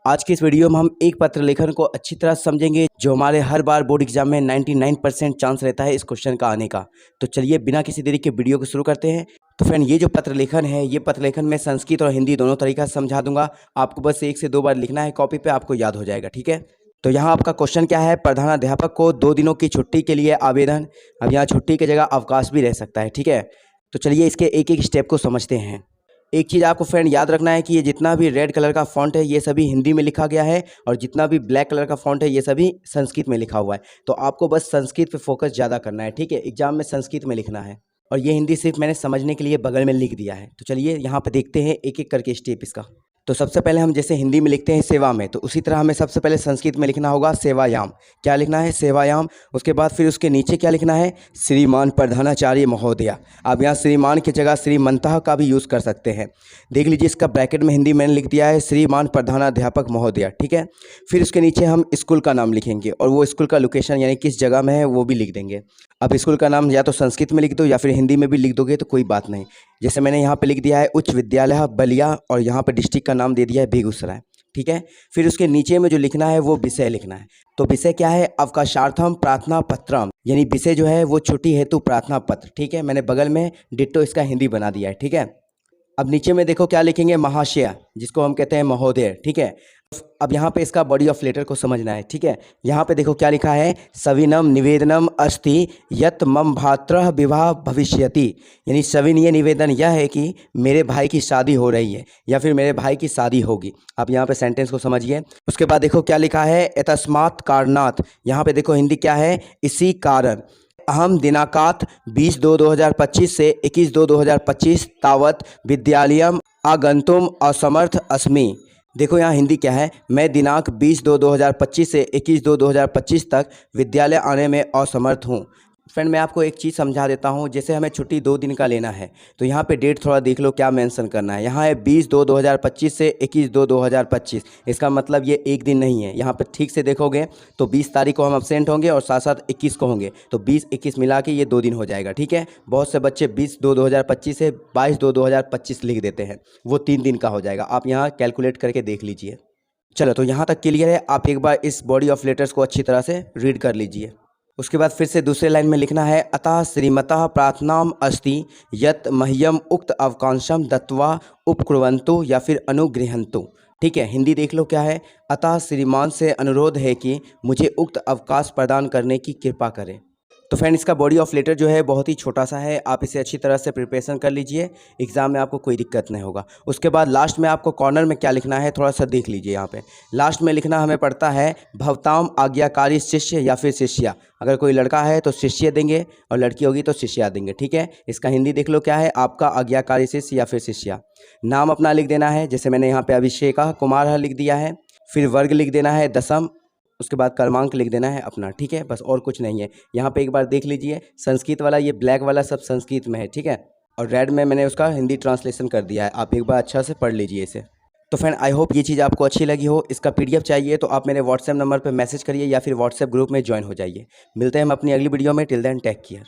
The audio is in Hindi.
आज की इस वीडियो में हम एक पत्र लेखन को अच्छी तरह समझेंगे जो हमारे हर बार बोर्ड एग्जाम में 99% चांस रहता है इस क्वेश्चन का आने का। तो चलिए बिना किसी देरी के वीडियो को शुरू करते हैं। तो फ्रेंड, ये जो पत्र लेखन है, ये पत्र लेखन मैं संस्कृत और हिंदी दोनों तरीका से समझा दूंगा। आपको बस 1 से 2 बार लिखना है कॉपी पे, आपको याद हो जाएगा। ठीक है, तो यहाँ आपका क्वेश्चन क्या है, प्रधानाध्यापक को 2 दिनों की छुट्टी के लिए आवेदन। अब यहाँ छुट्टी की जगह अवकाश भी रह सकता है। ठीक है, तो चलिए इसके एक एक स्टेप को समझते हैं। एक चीज़ आपको फ्रेंड याद रखना है कि ये जितना भी रेड कलर का फॉन्ट है ये सभी हिंदी में लिखा गया है, और जितना भी ब्लैक कलर का फॉन्ट है ये सभी संस्कृत में लिखा हुआ है। तो आपको बस संस्कृत पे फोकस ज़्यादा करना है। ठीक है, एग्जाम में संस्कृत में लिखना है, और ये हिंदी सिर्फ मैंने समझने के लिए बगल में लिख दिया है। तो चलिए यहाँ पे देखते हैं एक एक करके स्टेप इसका। तो सबसे पहले हम जैसे हिंदी में लिखते हैं सेवा में, तो उसी तरह हमें सबसे पहले संस्कृत में लिखना होगा सेवायाम। क्या लिखना है? सेवायाम। उसके बाद फिर उसके नीचे क्या लिखना है? श्रीमान प्रधानाचार्य महोदया। आप यहाँ श्रीमान की जगह श्रीमंतः का भी यूज़ कर सकते हैं। देख लीजिए इसका ब्रैकेट में हिंदी मैंने लिख दिया है श्रीमान प्रधानाध्यापक महोदया। ठीक है, फिर उसके नीचे हम स्कूल का नाम लिखेंगे, और वो स्कूल का लोकेशन यानी किस जगह में है वो भी लिख देंगे। अब स्कूल का नाम या तो संस्कृत में लिख दो या फिर हिंदी में भी लिख दोगे तो कोई बात नहीं। जैसे मैंने यहाँ पे लिख दिया है उच्च विद्यालय बलिया, और यहाँ पे डिस्ट्रिक्ट का नाम दे दिया है बेगूसराय। ठीक है, फिर उसके नीचे में जो लिखना है वो विषय लिखना है। तो विषय क्या है? अवकाशार्थम प्रार्थना पत्रम, यानी विषय जो है वो छुट्टी हेतु प्रार्थना पत्र। ठीक है, मैंने बगल में डिट्टो इसका हिंदी बना दिया है। ठीक है, अब नीचे में देखो क्या लिखेंगे? महाशय, जिसको हम कहते हैं महोदय। ठीक है, अब यहाँ पे इसका बॉडी ऑफ लेटर को समझना है। ठीक है, यहाँ पे देखो क्या लिखा है? सविनम निवेदनम अस्ति यत मम भात्रः विवाह भविष्यति, यानी सविनीय निवेदन यह है कि मेरे भाई की शादी हो रही है या फिर मेरे भाई की शादी होगी। आप यहाँ पे सेंटेंस को समझिए। उसके बाद देखो क्या लिखा है? एतस्मात् कारणात्, यहाँ पे देखो हिंदी क्या है? इसी कारण। अहम दिनांकात् 20/2/2025 से 21/2/2025 तावत विद्यालयम आगंतुम असमर्थ अस्मि। देखो यहाँ हिंदी क्या है? मैं दिनांक 20/2/2025 से 21/2/2025 तक विद्यालय आने में असमर्थ हूँ। फ्रेंड, मैं आपको एक चीज़ समझा देता हूँ। जैसे हमें छुट्टी 2 दिन का लेना है, तो यहाँ पे डेट थोड़ा देख लो क्या मेंशन करना है। यहाँ है 20/2/2025 से 21/2/2025। इसका मतलब ये एक दिन नहीं है। यहाँ पे ठीक से देखोगे तो 20 तारीख को हम अब्सेंट होंगे और साथ साथ 21 को होंगे, तो 20-21 मिला के ये 2 दिन हो जाएगा। ठीक है, बहुत से बच्चे 20/2/2025 से 22/2/2025 लिख देते हैं, वो 3 दिन का हो जाएगा। आप यहाँ कैलकुलेट करके देख लीजिए। चलो, तो यहाँ तक क्लियर है। आप एक बार इस बॉडी ऑफ लेटर्स को अच्छी तरह से रीड कर लीजिए। उसके बाद फिर से दूसरे लाइन में लिखना है अतः श्रीमतः प्रार्थनाम अस्ति यत मह्यम उक्त अवकाशम दत्वा उपकुर्वन्तु या फिर अनुगृहन्तु। ठीक है, हिंदी देख लो क्या है? अतः श्रीमान से अनुरोध है कि मुझे उक्त अवकाश प्रदान करने की कृपा करें। तो फ्रेंड, इसका बॉडी ऑफ लेटर जो है बहुत ही छोटा सा है। आप इसे अच्छी तरह से प्रिपरेशन कर लीजिए, एग्जाम में आपको कोई दिक्कत नहीं होगा। उसके बाद लास्ट में आपको कॉर्नर में क्या लिखना है थोड़ा सा देख लीजिए। यहाँ पे लास्ट में लिखना हमें पड़ता है भवताम आज्ञाकारी शिष्य या फिर शिष्या। अगर कोई लड़का है तो शिष्य देंगे, और लड़की होगी तो शिष्या देंगे। ठीक है, इसका हिंदी देख लो क्या है? आपका आज्ञाकारी शिष्य या फिर शिष्या। नाम अपना लिख देना है, जैसे मैंने यहाँ पे अभिषेक कुमार लिख दिया है। फिर वर्ग लिख देना है 10, उसके बाद क्रमांक लिख देना है अपना। ठीक है, बस और कुछ नहीं है। यहाँ पे एक बार देख लीजिए, संस्कृत वाला ये ब्लैक वाला सब संस्कृत में है। ठीक है, और रेड में मैंने उसका हिंदी ट्रांसलेशन कर दिया है। आप एक बार अच्छा से पढ़ लीजिए इसे। तो फ्रेंड, आई होप ये चीज़ आपको अच्छी लगी हो। इसका PDF चाहिए तो आप मेरे व्हाट्सएप नंबर पर मैसेज करिए या फिर व्हाट्सएप ग्रुप में ज्वाइन हो जाइए। मिलते हैं हम अपनी अगली वीडियो में। Till then take care.